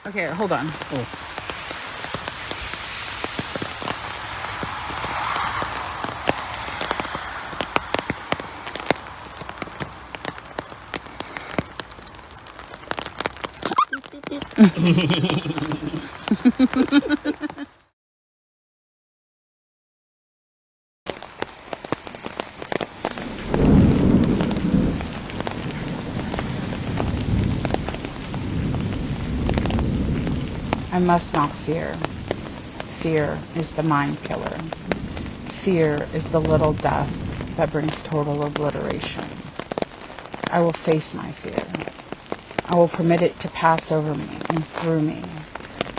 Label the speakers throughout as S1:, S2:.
S1: Okay, hold on.
S2: Oh.
S1: I must not fear. Fear is the mind killer. Fear is the little death that brings total obliteration. I will face my fear. I will permit it to pass over me and through me.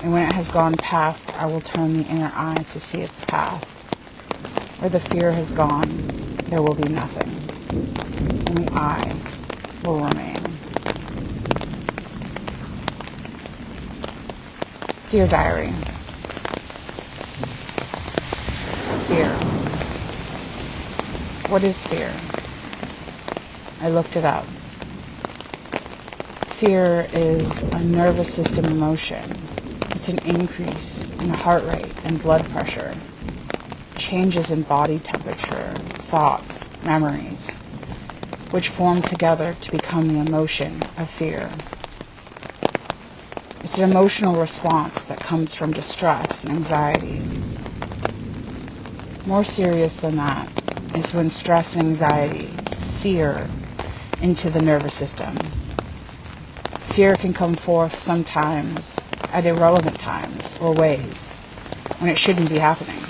S1: And when it has gone past, I will turn the inner eye to see its path. Where the fear has gone, there will be nothing. Only I will remain. Dear Diary, fear. What is fear? I looked it up. Fear is a nervous system emotion. It's an increase in heart rate and blood pressure, changes in body temperature, thoughts, memories, which form together to become the emotion of fear. It's an emotional response that comes from distress and anxiety. More serious than that is when stress and anxiety sear into the nervous system. Fear can come forth sometimes at irrelevant times or ways when it shouldn't be happening.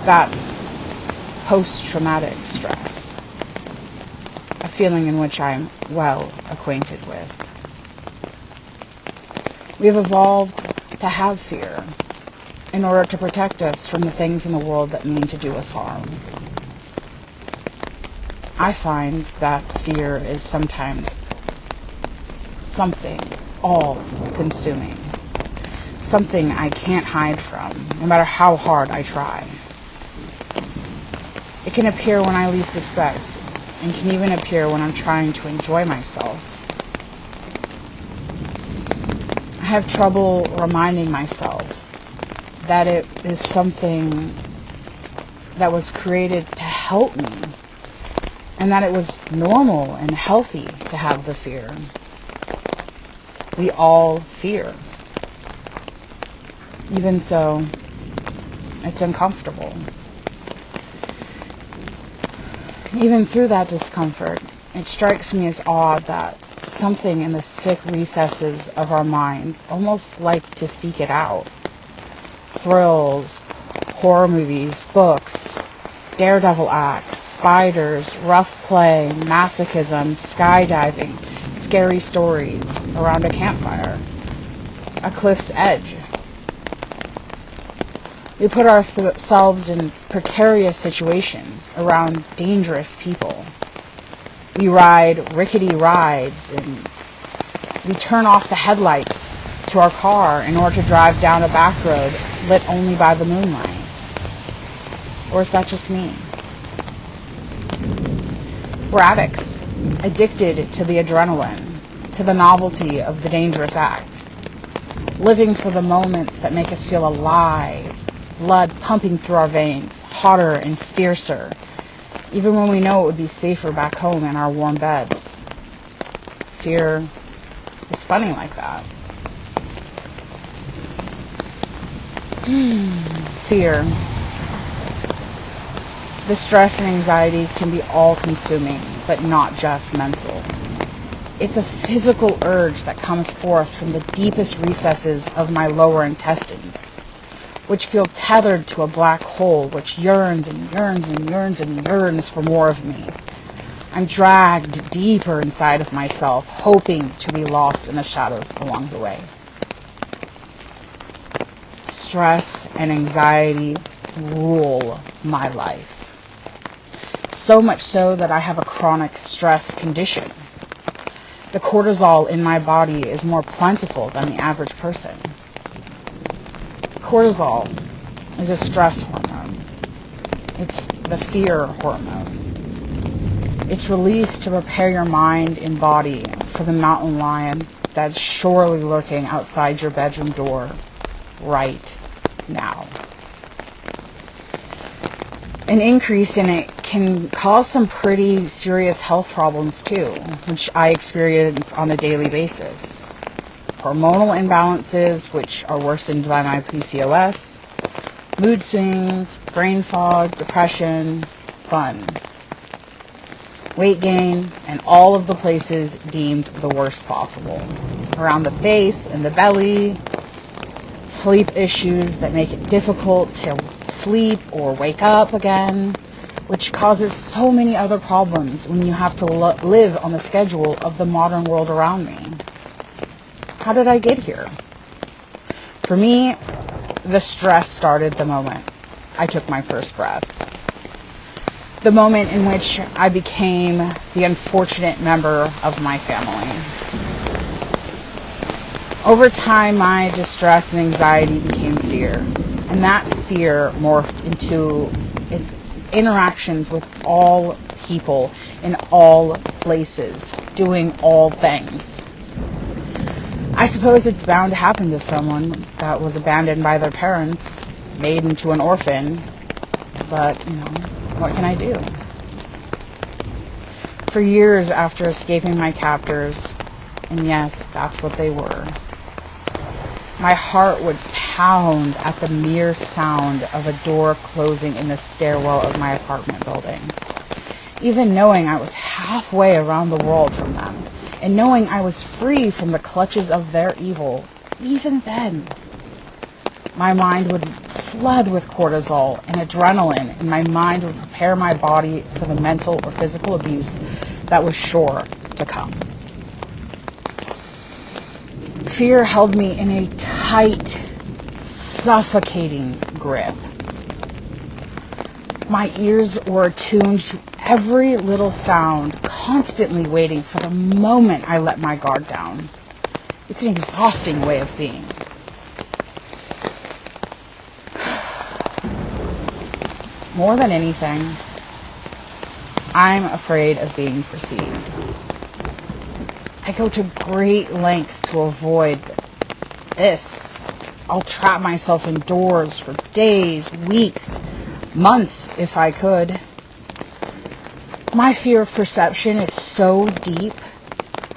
S1: That's post-traumatic stress, a feeling in which I am well acquainted with. We have evolved to have fear in order to protect us from the things in the world that mean to do us harm. I find that fear is sometimes something all-consuming, something I can't hide from, no matter how hard I try. It can appear when I least expect, and can even appear when I'm trying to enjoy myself. I have trouble reminding myself that it is something that was created to help me, and that it was normal and healthy to have the fear. We all fear. Even so, it's uncomfortable. Even through that discomfort, it strikes me as odd that something in the sick recesses of our minds almost like to seek it out. Thrills, horror movies, books, daredevil acts, spiders, rough play, masochism, skydiving, scary stories around a campfire, a cliff's edge. We put ourselves in precarious situations around dangerous people. We ride rickety rides, and we turn off the headlights to our car in order to drive down a back road lit only by the moonlight. Or is that just me? We're addicts, addicted to the adrenaline, to the novelty of the dangerous act, living for the moments that make us feel alive, blood pumping through our veins, hotter and fiercer, even when we know it would be safer back home in our warm beds. Fear is funny like that. Fear. The stress and anxiety can be all-consuming, but not just mental. It's a physical urge that comes forth from the deepest recesses of my lower intestines, which feel tethered to a black hole which yearns and yearns and yearns and yearns for more of me. I'm dragged deeper inside of myself, hoping to be lost in the shadows along the way. Stress and anxiety rule my life. So much so that I have a chronic stress condition. The cortisol in my body is more plentiful than the average person. Cortisol is a stress hormone. It's the fear hormone. It's released to prepare your mind and body for the mountain lion that's surely lurking outside your bedroom door right now. An increase in it can cause some pretty serious health problems too, which I experience on a daily basis. Hormonal imbalances, which are worsened by my PCOS, mood swings, brain fog, depression, fun, weight gain, and all of the places deemed the worst possible. Around the face and the belly, sleep issues that make it difficult to sleep or wake up again, which causes so many other problems when you have to live on the schedule of the modern world around me. How did I get here? For me, the stress started the moment I took my first breath. The moment in which I became the unfortunate member of my family. Over time, my distress and anxiety became fear, and that fear morphed into its interactions with all people in all places, doing all things. I suppose it's bound to happen to someone that was abandoned by their parents, made into an orphan, but, what can I do? For years after escaping my captors, and yes, that's what they were, my heart would pound at the mere sound of a door closing in the stairwell of my apartment building. Even knowing I was halfway around the world from them, and knowing I was free from the clutches of their evil, even then, my mind would flood with cortisol and adrenaline, and my mind would prepare my body for the mental or physical abuse that was sure to come. Fear held me in a tight, suffocating grip. My ears were attuned to every little sound, constantly waiting for the moment I let my guard down. It's an exhausting way of being. More than anything, I'm afraid of being perceived. I go to great lengths to avoid this. I'll trap myself indoors for days, weeks, months if I could. My fear of perception is so deep,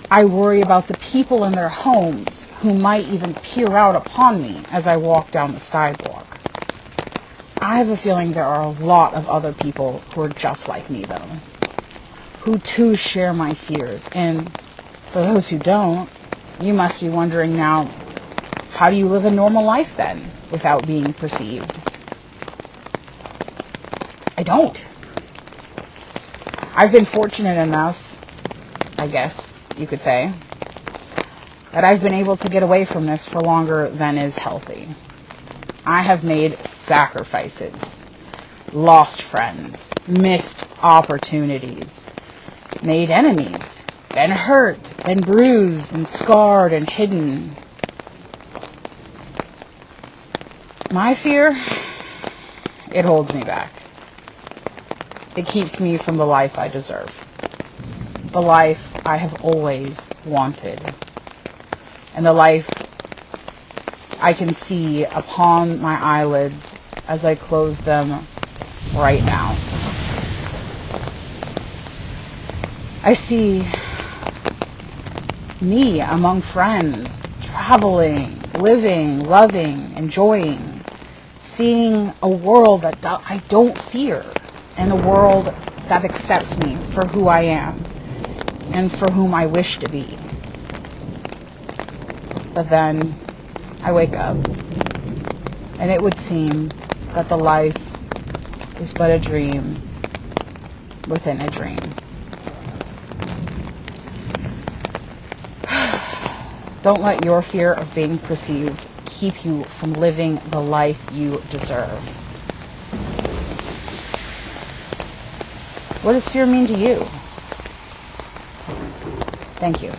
S1: I worry about the people in their homes who might even peer out upon me as I walk down the sidewalk. I have a feeling there are a lot of other people who are just like me, though, who too share my fears. And for those who don't, you must be wondering now, how do you live a normal life then without being perceived? I don't. I've been fortunate enough, I guess you could say, that I've been able to get away from this for longer than is healthy. I have made sacrifices, lost friends, missed opportunities, made enemies, been hurt, been bruised and scarred and hidden. My fear, it holds me back. It keeps me from the life I deserve. The life I have always wanted. And the life I can see upon my eyelids as I close them right now. I see me among friends, traveling, living, loving, enjoying, seeing a world that I don't fear, and a world that accepts me for who I am and for whom I wish to be. But then I wake up, and it would seem that the life is but a dream within a dream. Don't let your fear of being perceived keep you from living the life you deserve. What does fear mean to you? Thank you.